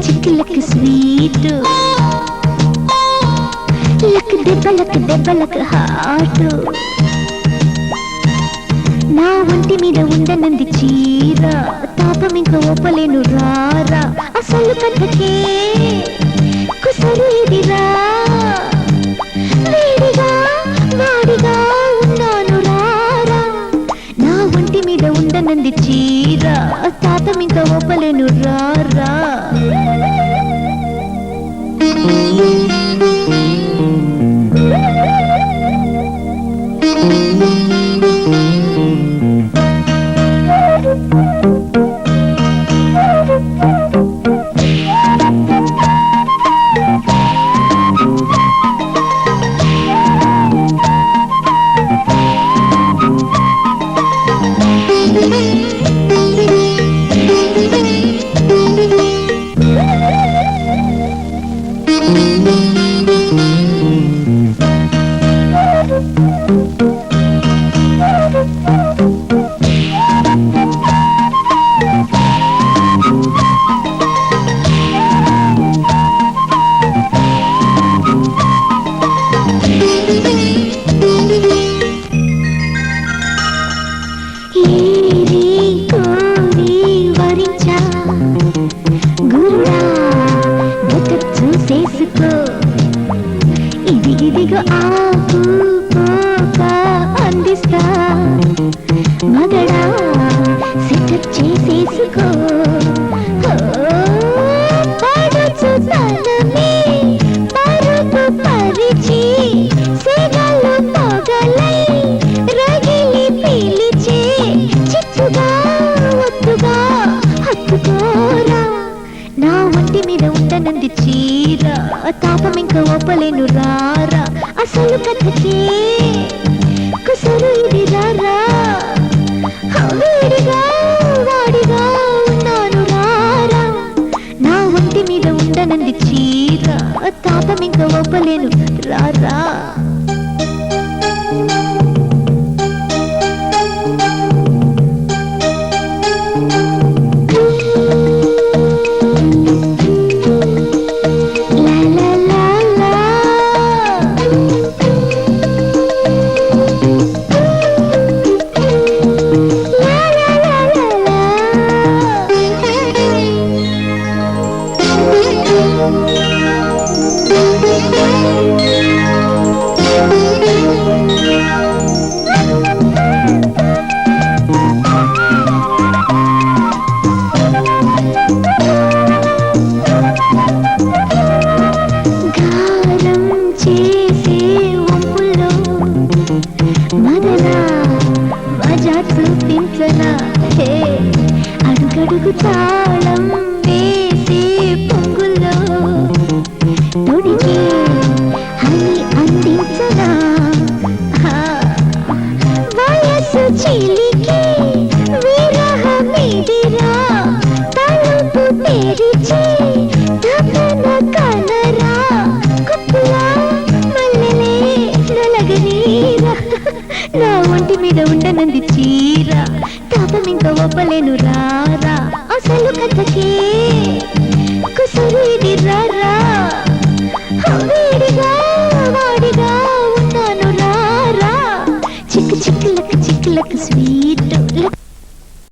చిక్కులకి sweet దెబ్బలకు hot నా ఒంటి మీద ఉండనంది చీర తాపం ఇంకా ఒప్పలేను రారా అసలు కథకే కుసరు ఇదిరా వేడిగా వాడిగా ఉన్నాను రారా నా ఒంటి మీద ఉండనంది చీర తాపం ఇంకా ఒప్పలేను రారా ఇదిగో ఆపు పోక అందిస్తా మగడా సెటప్ చేసేసుకో పడుచు తనమే పరుపు పరిచి సెగలు పొగలై రగిలి పిలిచే చిచ్చుగా ఒత్తుగా హత్తుకోరా నా ఒంటి మీద ఉండనంది చీర తాపం ఇంకా ఒప్పలేను రారా అసలు కథకే కుసరు ఇది రారా వేడిగా వాడిగా ఉన్నాను రారా నా ఒంటి మీద ఉండనంది చీర తాపం ఇంకా ఒప్పలేను రారా అడుగడుగు తాళం వేసే పొంగుల్లో తొడిగే హని అందించనా వయసు చిలికి విరహమిదిరా తలుపు తెరిచి తపన కనరా కుప్పులా మల్లెలే నలగనీరా నా ఒంటి మీద ఉండనంది చీర తాపం ఇంకా ఒప్పలేను రారా అసలు కథకే కుసరు ఇది రారా వేడిగా వాడిగా ఉన్నాను రారా చిక్కులకి స్వీట్